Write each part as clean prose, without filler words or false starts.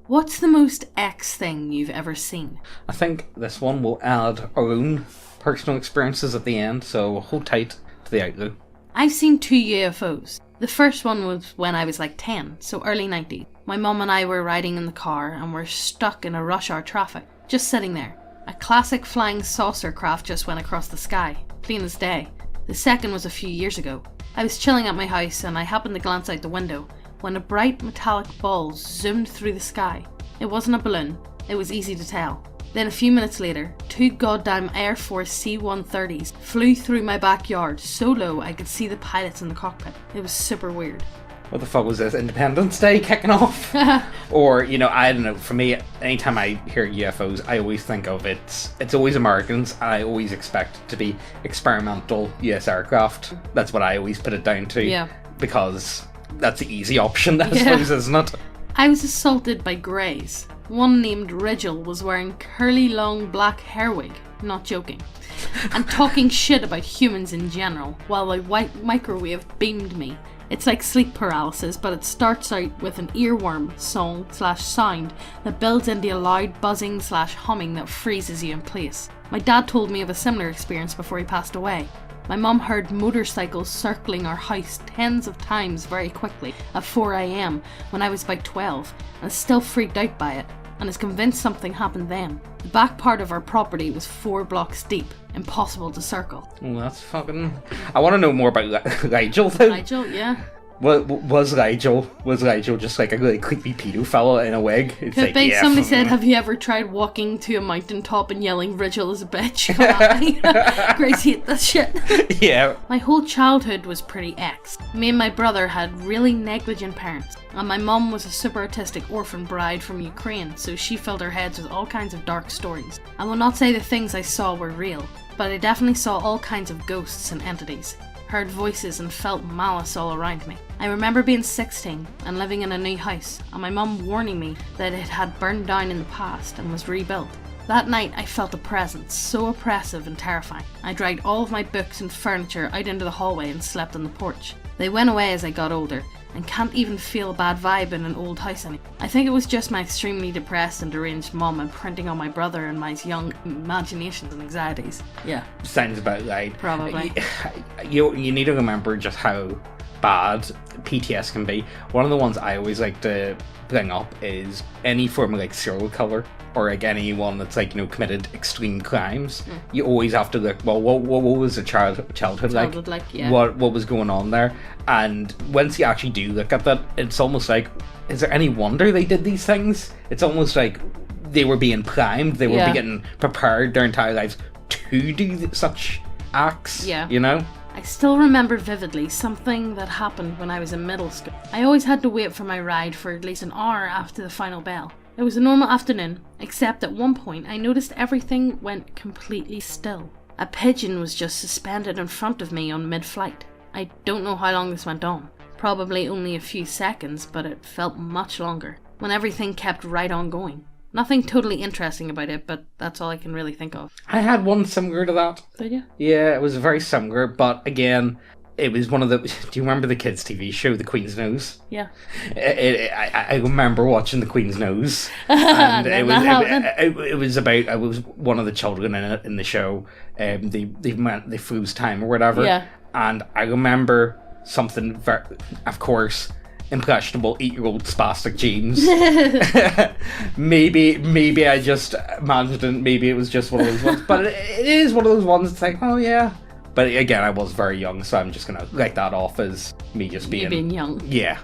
What's the most X thing you've ever seen? I think this one will add our own personal experiences at the end, so hold tight to the outro. I've seen 2 UFOs. The first one was when I was like 10, so early 90s. My mum and I were riding in the car and were stuck in a rush hour traffic, just sitting there. A classic flying saucer craft just went across the sky, clean as day. The second was a few years ago. I was chilling at my house and I happened to glance out the window when a bright metallic ball zoomed through the sky. It wasn't a balloon, it was easy to tell. Then a few minutes later, 2 goddamn Air Force C-130s flew through my backyard so low I could see the pilots in the cockpit. It was super weird. What the fuck was this? Independence Day kicking off? Or, I don't know, for me, anytime I hear UFOs, I always think of it's always Americans, and I always expect it to be experimental US aircraft. That's what I always put it down to. Yeah. Because that's the easy option, I suppose, isn't it? I was assaulted by greys. One named Rigel was wearing curly long black hair wig, not joking, and talking shit about humans in general, while a white microwave beamed me. It's like sleep paralysis, but it starts out with an earworm song/sound that builds into a loud buzzing/humming that freezes you in place. My dad told me of a similar experience before he passed away. My mum heard motorcycles circling our house tens of times very quickly at 4 a.m. when I was about 12 and is still freaked out by it and is convinced something happened then. The back part of our property was 4 blocks deep, impossible to circle. Oh, that's fucking... I want to know more about Rigel though. Rigel, yeah. Was Rigel just like a really creepy pedo fella in a wig? It's Could like, be. yeah, Somebody said, have you ever tried walking to a mountaintop and yelling Rigel is a bitch? Grace hate this shit. Yeah. My whole childhood was pretty X. Me and my brother had really negligent parents, and my mum was a super autistic orphan bride from Ukraine, so she filled her heads with all kinds of dark stories. I will not say the things I saw were real, but I definitely saw all kinds of ghosts and entities. Heard voices and felt malice all around me. I remember being 16 and living in a new house, and my mum warning me that it had burned down in the past and was rebuilt. That night I felt a presence so oppressive and terrifying. I dragged all of my books and furniture out into the hallway and slept on the porch. They went away as I got older, and can't even feel a bad vibe in an old house anymore. I think it was just my extremely depressed and deranged mum imprinting on my brother and my young imaginations and anxieties. Yeah. Sounds about right. Probably. You need to remember just how bad PTS can be. One of the ones I always like to bring up is any form of like serial killer or like anyone that's like committed extreme crimes. You always have to look, well, what was the childhood like? Yeah. What was going on there? And once you actually do look at that, it's almost like, is there any wonder they did these things? It's almost like they were being primed, they were being prepared their entire lives to do such acts. Yeah. I still remember vividly something that happened when I was in middle school. I always had to wait for my ride for at least an hour after the final bell. It was a normal afternoon, except at one point I noticed everything went completely still. A pigeon was just suspended in front of me on mid-flight. I don't know how long this went on. Probably only a few seconds, but it felt much longer, when everything kept right on going. Nothing totally interesting about it, but that's all I can really think of. I had one similar to that. Did you? Yeah, it was very similar, but again, it was one of the... Do you remember the kids' TV show, The Queen's Nose? Yeah. I remember watching The Queen's Nose, and it was about... I was one of the children in the show. They froze time or whatever. Yeah. And I remember something very... Of course... impressionable 8-year-old spastic James. maybe I just imagined it, maybe it was just one of those ones, but it is one of those ones that's like, oh yeah. But again, I was very young, so I'm just gonna write that off as me just being young. Yeah.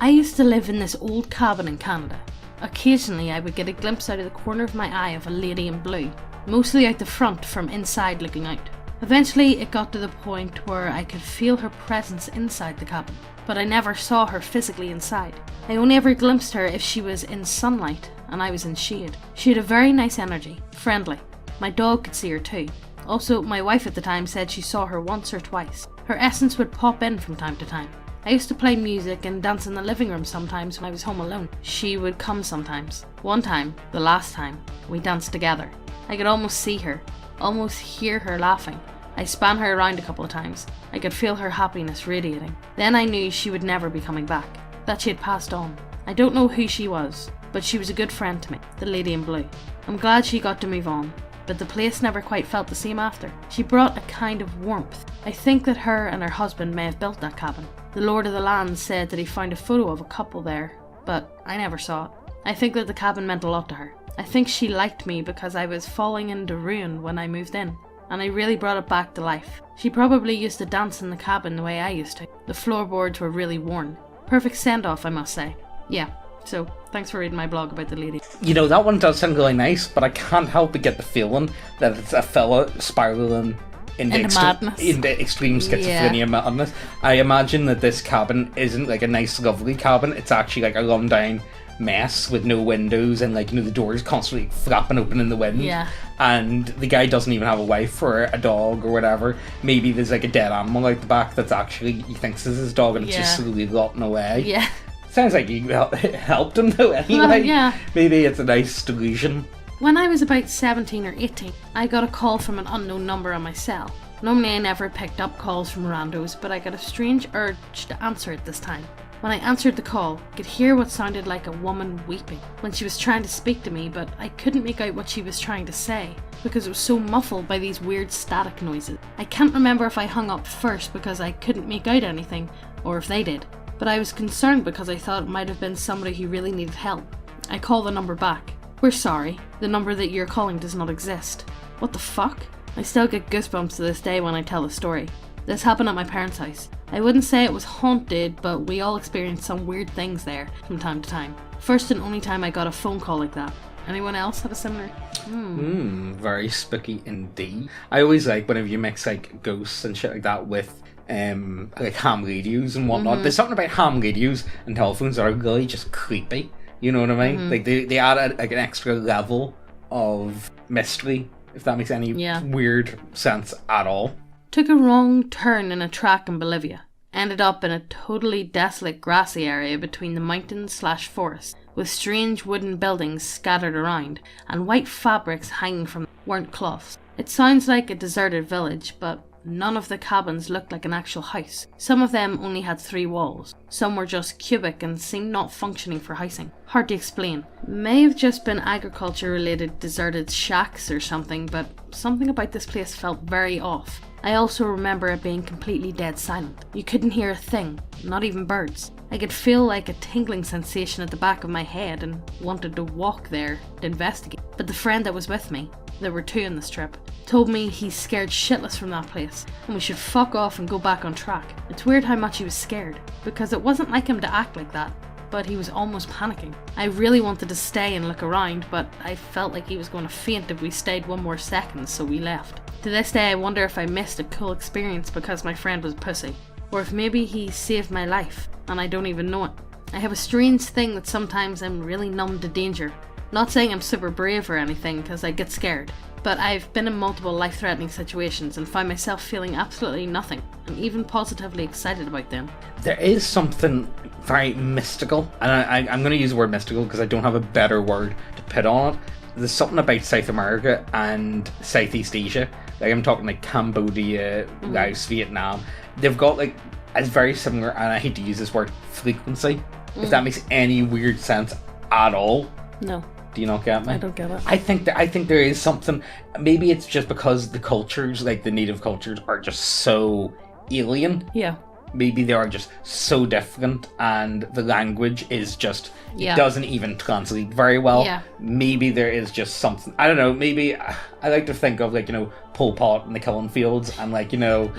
I used to live in this old cabin in Canada. Occasionally I would get a glimpse out of the corner of my eye of a lady in blue, mostly out the front from inside looking out. Eventually it got to the point where I could feel her presence inside the cabin, but I never saw her physically inside. I only ever glimpsed her if she was in sunlight and I was in shade. She had a very nice energy, friendly. My dog could see her too. Also, my wife at the time said she saw her once or twice. Her essence would pop in from time to time. I used to play music and dance in the living room sometimes when I was home alone. She would come sometimes. One time, the last time, we danced together. I could almost see her, almost hear her laughing. I span her around a couple of times. I could feel her happiness radiating. Then I knew she would never be coming back, that she had passed on. I don't know who she was. but she was a good friend to me, the lady in blue. I'm glad she got to move on, but the place never quite felt the same after. She brought a kind of warmth. I think that her and her husband may have built that cabin. The Lord of the Land said that he found a photo of a couple there, but I never saw it. I think that the cabin meant a lot to her. I think she liked me because I was falling into ruin when I moved in, and I really brought it back to life. She probably used to dance in the cabin the way I used to. The floorboards were really worn. Perfect send-off, I must say. Yeah, so thanks for reading my blog about the lady. You know, that one does sound really nice, but I can't help but get the feeling that it's a fella spiraling into extreme schizophrenia madness. I imagine that this cabin isn't like a nice, lovely cabin. It's actually like a rundown mess with no windows, and like, you know, the doors constantly flapping open in the wind. Yeah. And the guy doesn't even have a wife or a dog or whatever. Maybe there's like a dead animal out the back that's actually, he thinks is his dog, and it's just slowly rotting away. Yeah. Sounds like you helped him though anyway. Well, yeah. Maybe it's a nice delusion. When I was about 17 or 18, I got a call from an unknown number on my cell. Normally I never picked up calls from randos, but I got a strange urge to answer it this time. When I answered the call, I could hear what sounded like a woman weeping when she was trying to speak to me, but I couldn't make out what she was trying to say because it was so muffled by these weird static noises. I can't remember if I hung up first because I couldn't make out anything, or if they did, but I was concerned because I thought it might have been somebody who really needed help. I called the number back. We're sorry, the number that you're calling does not exist. What the fuck? I still get goosebumps to this day when I tell the story. This happened at my parents' house. I wouldn't say it was haunted, but we all experienced some weird things there from time to time. First and only time I got a phone call like that. Anyone else have a similar? Very spooky indeed. I always like whenever you mix like ghosts and shit like that with like ham radios and whatnot. There's something about ham radios and telephones that are really just creepy. You know what I mean? Like they add like an extra level of mystery, if that makes any weird sense at all. Took a wrong turn in a track in Bolivia. Ended up in a totally desolate grassy area between the mountains/forest, with strange wooden buildings scattered around, and white fabrics hanging from weren't cloths. It sounds like a deserted village, but none of the cabins looked like an actual house. Some of them only had 3 walls. Some were just cubic and seemed not functioning for housing. Hard to explain. May have just been agriculture-related deserted shacks or something, but something about this place felt very off. I also remember it being completely dead silent. You couldn't hear a thing, not even birds. I could feel like a tingling sensation at the back of my head and wanted to walk there to investigate. But the friend that was with me, there were 2 on this trip, told me he's scared shitless from that place and we should fuck off and go back on track. It's weird how much he was scared, because it wasn't like him to act like that, but he was almost panicking. I really wanted to stay and look around, but I felt like he was going to faint if we stayed 1 more second, so we left. To this day I wonder if I missed a cool experience because my friend was a pussy, or if maybe he saved my life and I don't even know it. I have a strange thing that sometimes I'm really numb to danger. Not saying I'm super brave or anything, because I get scared, but I've been in multiple life-threatening situations and find myself feeling absolutely nothing, and even positively excited about them. There is something very mystical, and I'm going to use the word mystical because I don't have a better word to put on it. There's something about South America and Southeast Asia, like I'm talking like Cambodia, Laos, Vietnam. They've got like a very similar, and I hate to use this word, frequency, if that makes any weird sense at all. No. Do you not get me? I don't get it. I think there is something. Maybe it's just because the cultures, like the native cultures, are just so alien. Yeah. Maybe they are just so different, and the language is just doesn't even translate very well. Yeah. Maybe there is just something. I don't know. Maybe I like to think of like, you know, Pol Pot and the Killing Fields, and like, you know,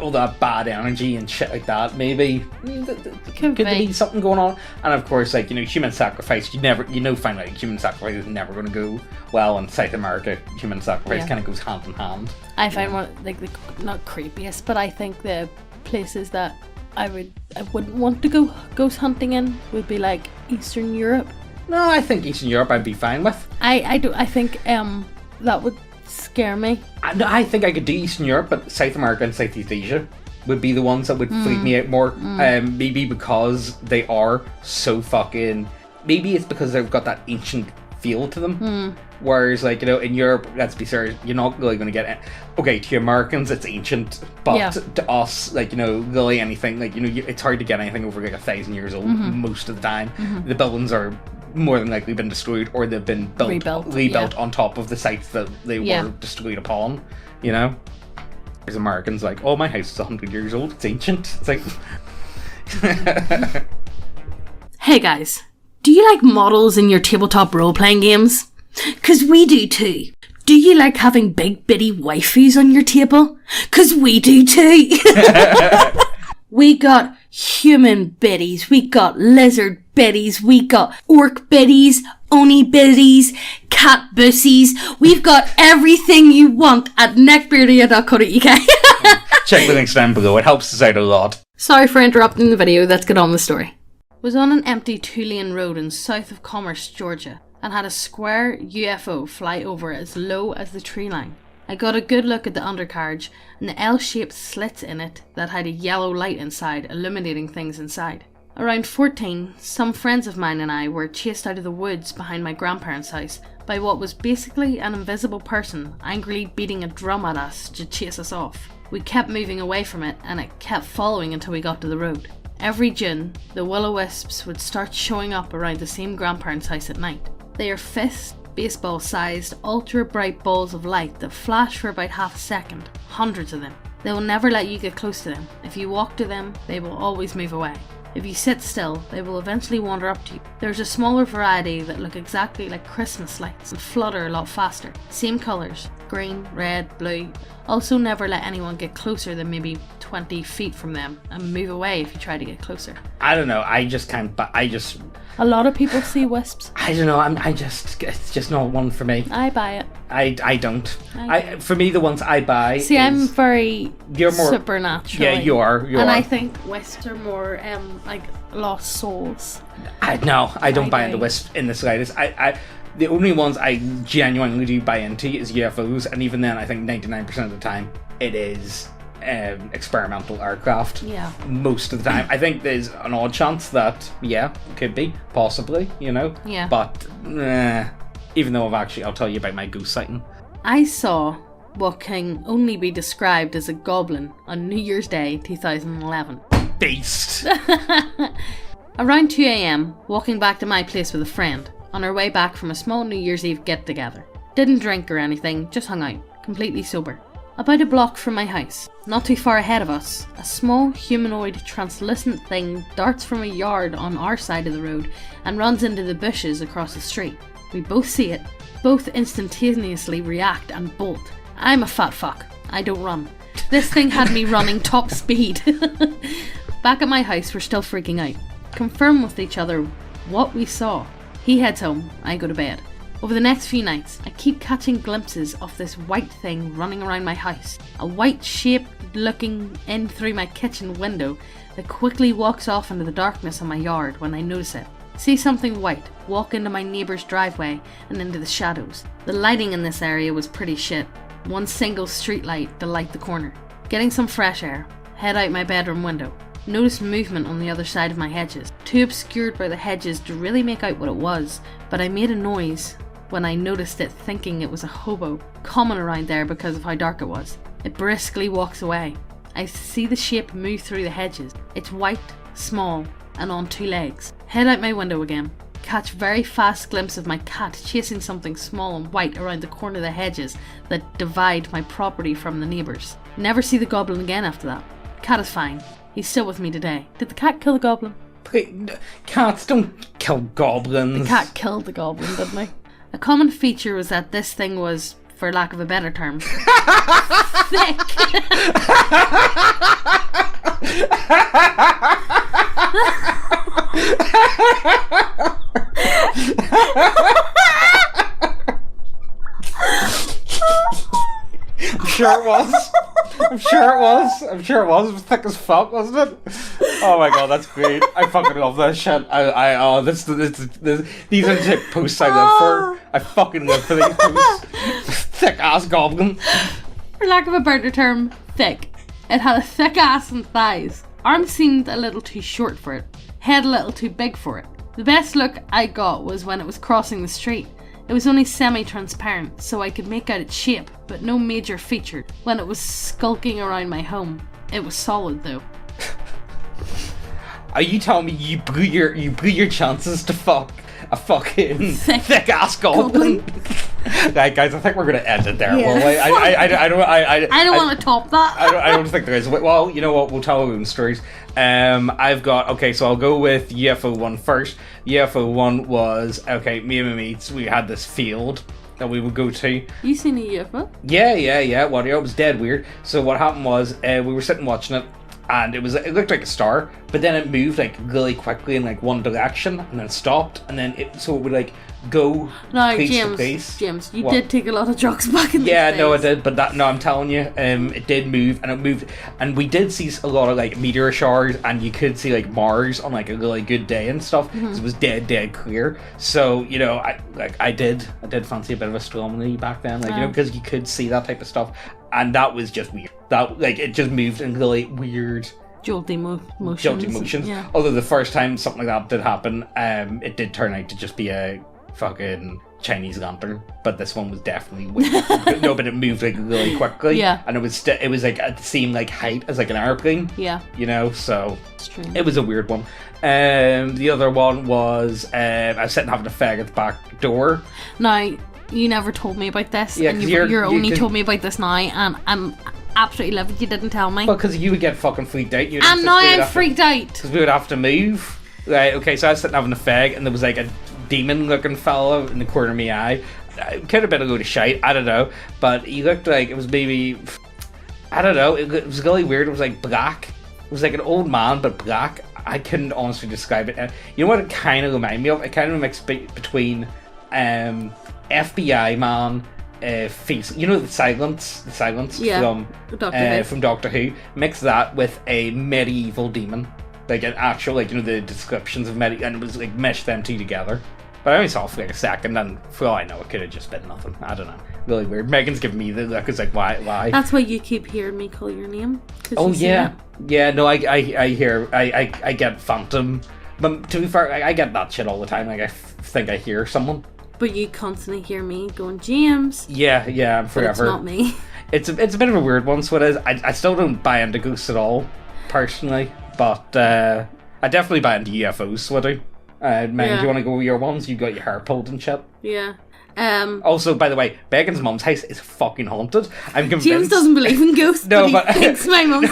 all that bad energy and shit like that. Maybe could there be something going on? And of course, like, you know, human sacrifice. Find out human sacrifice is never going to go well in South America. Human sacrifice kind of goes hand in hand. I find one like the not creepiest, but I think the places that I wouldn't want to go ghost hunting in would be like Eastern Europe. No, I think Eastern Europe I'd be fine with. I think that would scare me. I think I could do Eastern Europe, but South America and Southeast Asia would be the ones that would freak me out more. Maybe because they are so fucking. Maybe it's because they've got that ancient feel to them. Whereas, like, you know, in Europe, let's be serious, you're not really going to get it. Okay, to Americans, it's ancient, but to us, like, you know, really anything, like, you know, it's hard to get anything over like 1,000 years old most of the time. The buildings are more than likely been destroyed, or they've been rebuilt on top of the sites that they were destroyed upon, you know? There's Americans like, oh, my house is 100 years old, it's ancient. It's like... Hey guys, do you like models in your tabletop role-playing games? 'Cause we do too. Do you like having big bitty waifus on your table? 'Cause we do too. We got human biddies, we got lizard biddies, we got orc biddies, oni biddies, cat bussies. We've got everything you want at neckbeardia.co.uk. Check the links down below, it helps us out a lot. Sorry for interrupting the video, let's get on with the story. Was on an empty 2-lane road in south of Commerce, Georgia, and had a square UFO fly over as low as the tree line. I got a good look at the undercarriage and the L-shaped slits in it that had a yellow light inside, illuminating things inside. Around 14, some friends of mine and I were chased out of the woods behind my grandparents' house by what was basically an invisible person angrily beating a drum at us to chase us off. We kept moving away from it and it kept following until we got to the road. Every June, the will-o-wisps would start showing up around the same grandparents' house at night. They are fist, baseball-sized, ultra-bright balls of light that flash for about half a second, hundreds of them. They will never let you get close to them. If you walk to them, they will always move away. If you sit still, they will eventually wander up to you. There's a smaller variety that look exactly like Christmas lights and flutter a lot faster. Same colours, green, red, blue. Also never let anyone get closer than maybe 20 feet from them and move away if you try to get closer. I don't know, I just can't, but a lot of people see wisps. I don't know, it's just not one for me. I buy it. I don't. For me, the ones I buy see, I'm very you're more supernatural. Yeah, you are. And I think wisps are more like lost souls. I don't buy into wisps in the slightest. The only ones I genuinely do buy into is UFOs, and even then I think 99% of the time it is experimental aircraft. Yeah. Most of the time. I think there's an odd chance that, could be, possibly, you know? Yeah. But, even though I'll tell you about my ghost sighting. I saw what can only be described as a goblin on New Year's Day 2011. Beast! Around 2 AM, walking back to my place with a friend, on our way back from a small New Year's Eve get-together. Didn't drink or anything, just hung out, completely sober. About a block from my house, not too far ahead of us, a small humanoid translucent thing darts from a yard on our side of the road and runs into the bushes across the street. We both see it, both instantaneously react and bolt. I'm a fat fuck, I don't run. This thing had me running top speed. Back at my house, we're still freaking out. Confirm with each other what we saw. He heads home, I go to bed. Over the next few nights, I keep catching glimpses of this white thing running around my house. A white shape looking in through my kitchen window that quickly walks off into the darkness of my yard when I notice it. See something white walk into my neighbour's driveway and into the shadows. The lighting in this area was pretty shit. One single street light to light the corner. Getting some fresh air, head out my bedroom window. Noticed movement on the other side of my hedges. Too obscured by the hedges to really make out what it was, but I made a noise when I noticed it, thinking it was a hobo, common around there because of how dark it was. It briskly walks away. I see the shape move through the hedges. It's white, small, and on 2 legs. Head out my window again. Catch very fast glimpse of my cat chasing something small and white around the corner of the hedges that divide my property from the neighbours. Never see the goblin again after that. Cat is fine. He's still with me today. Did the cat kill the goblin? Cats don't kill goblins. The cat killed the goblin, didn't he? A common feature was that this thing was, for lack of a better term, thick. I'm sure it was. I'm sure it was. It was thick as fuck, wasn't it? Oh my god, that's great. I fucking love that shit. These are the posts I live for. I fucking live for these posts. Thick ass goblin. For lack of a better term, thick. It had a thick ass and thighs. Arms seemed a little too short for it. Head a little too big for it. The best look I got was when it was crossing the street. It was only semi-transparent, so I could make out its shape, but no major feature. When it was skulking around my home, it was solid though. Are you telling me you blew your chances to fuck a fucking thick ass goblin. Right, guys, I think we're gonna end it there. Yeah. Well, I don't want to top that. I don't think there is. Well, you know what? We'll tell our own stories. I've got, okay, so I'll go with UFO one first. UFO one was, okay, me and my mates, we had this field that we would go to. You seen a UFO? Yeah. Well, it was dead weird. So what happened was, we were sitting watching it, and it looked like a star, but then it moved like really quickly in like one direction, and then stopped, and then it would like go place to place. James, you did take a lot of drugs back in the days. No, I did, but I'm telling you, it did move, and it moved, and we did see a lot of like meteor showers, and you could see like Mars on like a really good day and stuff, because it was dead clear. So you know, I did fancy a bit of astronomy back then, like you know, because you could see that type of stuff, and that was just weird. That like it just moved in really weird. Jolty motions. Yeah. Although the first time something like that did happen, it did turn out to just be a fucking Chinese lantern, but this one was definitely no, but it moved like really quickly, and it was like at the same like height as like an airplane, you know, so it was a weird one. The other one was I was sitting having a fag at the back door. Now you never told me about this, and you're only told me about this now, and I'm absolutely livid you didn't tell me. Well, because you would get fucking freaked out. And now I'm freaked out because we would have to move. Right, okay, so I was sitting having a fag, and there was like a demon-looking fellow in the corner of my eye. It could have been a load of shite, I don't know, but he looked like it was maybe, I don't know, it was really weird. It was like black. It was like an old man, but black. I couldn't honestly describe it. You know what it kind of reminded me of? It kind of mixed between FBI man, face, you know, the silence from Doctor Who. Mix that with a medieval demon, like an actual, like, you know, the descriptions of and it was like meshed them two together. But I only saw it for like a second, and for all I know, it could have just been nothing. I don't know. Really weird. Megan's giving me the look. It's like, why? That's why you keep hearing me call your name. Oh yeah, no, I hear, I get phantom, but to be fair, I get that shit all the time. Like I think I hear someone. But you constantly hear me going, James. Yeah, I'm forever. But it's not me. It's a bit of a weird one, so it is. I still don't buy into ghosts at all, personally, but I definitely buy into UFOs, so I do. Meg, do you want to go with your ones? You got your hair pulled and shit. Yeah. Also, by the way, Megan's mum's house is fucking haunted. I'm convinced. James doesn't believe in ghosts, but he thinks my mum's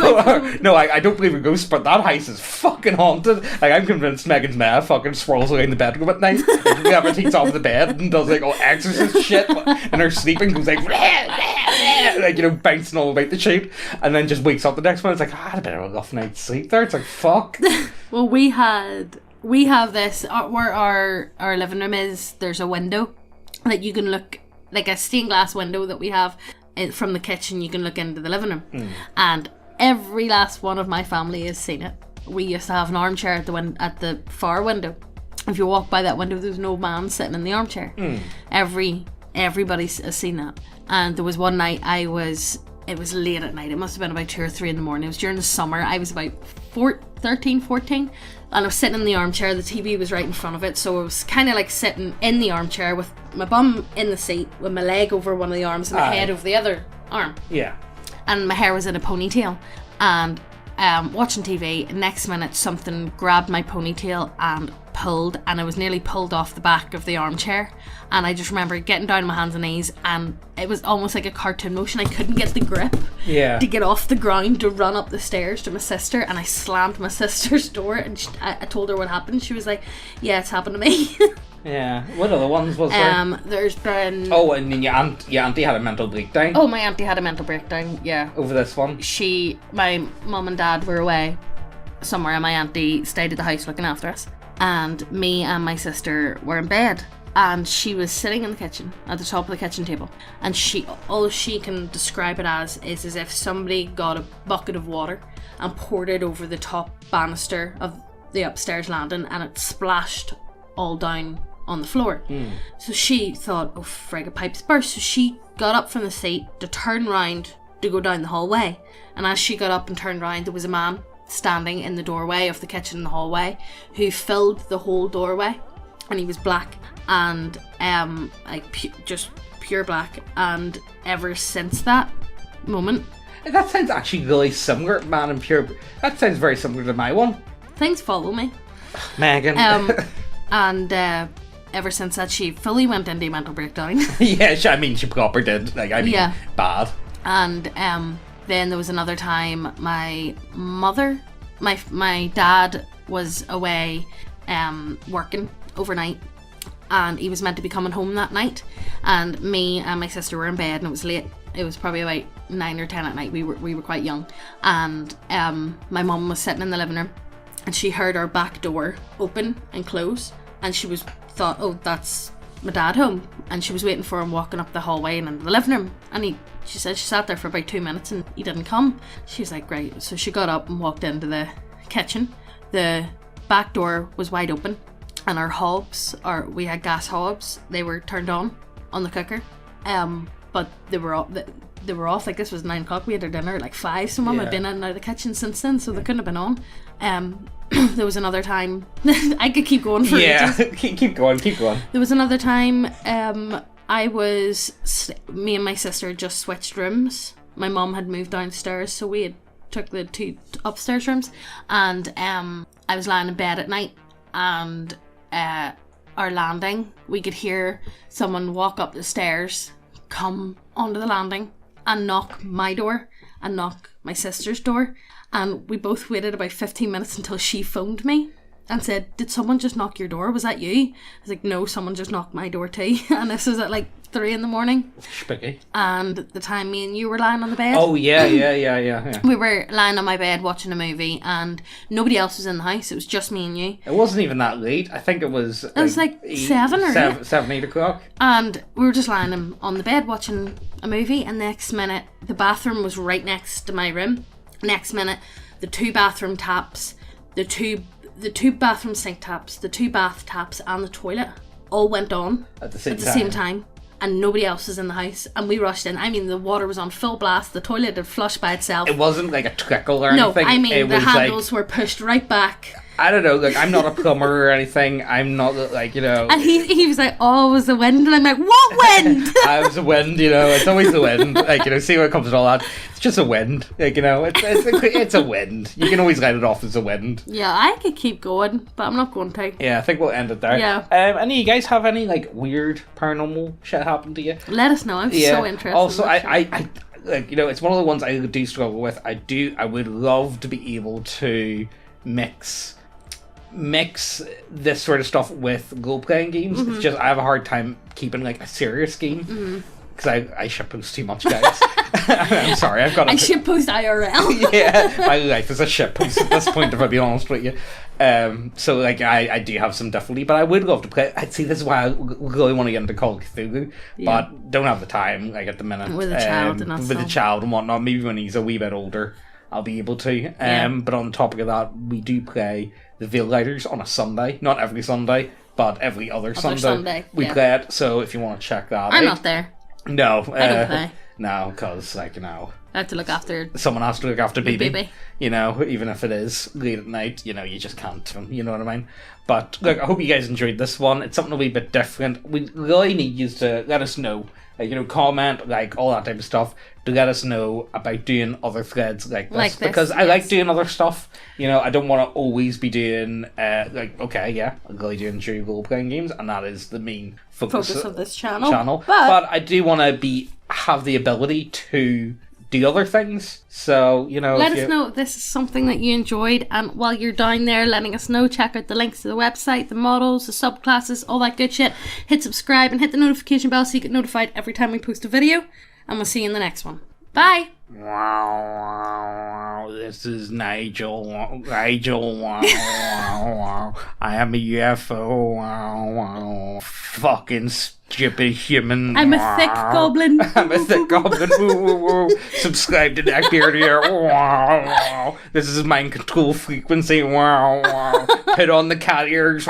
No, I don't believe in ghosts, but that house is fucking haunted. Like, I'm convinced Megan's ma fucking swirls around the bedroom at night. Whenever takes off the bed and does like all exorcist shit, and her sleeping goes like, like, you know, bouncing all about the sheet, and then just wakes up the next morning. It's like, I had a bit of a rough night's sleep there. It's like, fuck. Well, we have this where our living room is. There's a window that you can look, like a stained glass window that we have from the kitchen. You can look into the living room, and every last one of my family has seen it. We used to have an armchair at the far window. If you walk by that window, there's no man sitting in the armchair. Everybody has seen that. And there was one night it was late at night. It must have been about 2 or 3 in the morning. It was during the summer. I was about 13, 14. And I was sitting in the armchair. The TV was right in front of it. So I was kind of like sitting in the armchair with my bum in the seat, with my leg over one of the arms and my head over the other arm. Yeah. And my hair was in a ponytail. And watching TV, next minute something grabbed my ponytail and pulled, and I was nearly pulled off the back of the armchair. And I just remember getting down on my hands and knees, and it was almost like a cartoon motion. I couldn't get the grip to get off the ground to run up the stairs to my sister, and I slammed my sister's door, and I told her what happened. She was like, yeah, it's happened to me. Yeah. What other ones was there? There's been... Oh, and then your auntie had a mental breakdown. Oh, my auntie had a mental breakdown, yeah. Over this one? My mum and dad were away somewhere, and my auntie stayed at the house looking after us. And me and my sister were in bed, and she was sitting in the kitchen, at the top of the kitchen table. And all she can describe it as is as if somebody got a bucket of water and poured it over the top banister of the upstairs landing, and it splashed all down on the floor. So she thought, oh frig, a pipe's burst. So she got up from the seat to turn round to go down the hallway, and as she got up and turned round, there was a man standing in the doorway of the kitchen in the hallway who filled the whole doorway, and he was black and just pure black. And ever since that moment, that sounds actually really similar. Man and pure, that sounds very similar to my one. Things follow me, Megan. And ever since that, she fully went into a mental breakdown. Yeah, she proper did. Like, I mean, Yeah. bad. And then there was another time my dad was away working overnight, and he was meant to be coming home that night, and me and my sister were in bed, and it was late. It was probably about 9 or 10 at night. We were quite young, and my mum was sitting in the living room, and she heard our back door open and close, and she thought, oh, that's my dad home, and she was waiting for him walking up the hallway and into the living room, and she said she sat there for about 2 minutes and he didn't come. She was like, great. So she got up and walked into the kitchen. The back door was wide open, and our hobs, we had gas hobs, they were turned on the cooker, but they were off. Like, this was 9 o'clock, we had our dinner at like 5, so mum had been in and out of the kitchen since then, so they couldn't have been on. There was another time, I could keep going for ages. keep going. There was another time, me and my sister just switched rooms. My mum had moved downstairs, so we had took the 2 upstairs rooms, and I was lying in bed at night, and our landing, we could hear someone walk up the stairs, come onto the landing, and knock my door, and knock my sister's door, and we both waited about 15 minutes until she phoned me and said, did someone just knock your door? Was that you? I was like, no, someone just knocked my door too. And this was at like 3 a.m. Spiky. And at the time me and you were lying on the bed. Oh, yeah. We were lying on my bed watching a movie, and nobody else was in the house. It was just me and you. It wasn't even that late. I think it was... It was like 7 or... 7, 8 o'clock. And we were just lying on the bed watching a movie, and next minute, the bathroom was right next to my room. Next minute, the 2 bathroom taps, the two bathroom sink taps, the 2 bath taps, and the toilet all went on at the same time. And nobody else was in the house, and we rushed in. I mean, the water was on full blast, the toilet had flushed by itself. It wasn't like a trickle or anything. No, I mean, the handles like, were pushed right back. I don't know, like, I'm not a plumber or anything. I'm not, like, you know... And he was like, oh, it was the wind. And I'm like, what wind? It was the wind, you know. It's always the wind. Like, you know, see where it comes and all that. It's just a wind. Like, you know, it's a wind. You can always let it off as a wind. Yeah, I could keep going, but I'm not going to. Yeah, I think we'll end it there. Yeah. Any of you guys have any, like, weird paranormal shit happen to you? Let us know. I'm so interested. Also, I like, you know, it's one of the ones I do struggle with. I would love to be able to mix this sort of stuff with role-playing games. Mm-hmm. It's just I have a hard time keeping like a serious game because I shitpost too much, guys. I'm sorry, I've got I shitpost IRL. Yeah, my life is a shitpost at this point, if I be honest with you. So like I do have some difficulty, but I would love to play. I'd see this is why I really want to get into Call of Cthulhu, but don't have the time like at the minute with a child and with a child and whatnot. Maybe when he's a wee bit older, I'll be able to. But on the topic of that, we do play the Veil Lighters on a Sunday. Not every Sunday, but every other Sunday. We play it, so if you want to check that out. I'm not there. No. I don't play. No, because, like, you know... I have to look after... Someone has to look after baby. You know, even if it is late at night, you know, you just can't. You know what I mean? But, look, I hope you guys enjoyed this one. It's something a wee bit different. We really need you to let us know. Like, you know, comment, like, all that type of stuff, to let us know about doing other threads like this. Because I like doing other stuff. You know, I don't want to always be doing, like, okay, yeah, I'm really doing role-playing games, and that is the main focus of this channel. But I do want to have the ability to do other things. So, you know, let us know if this is something that you enjoyed, and while you're down there letting us know, check out the links to the website, the models, the subclasses, all that good shit. Hit subscribe and hit the notification bell so you get notified every time we post a video, and we'll see you in the next one. Bye! This is Nigel. I am a UFO. Fucking stupid human. I'm a thick goblin. I'm a thick goblin. Subscribe to Neckbeardia. This is mind control frequency. Put on the cat ears.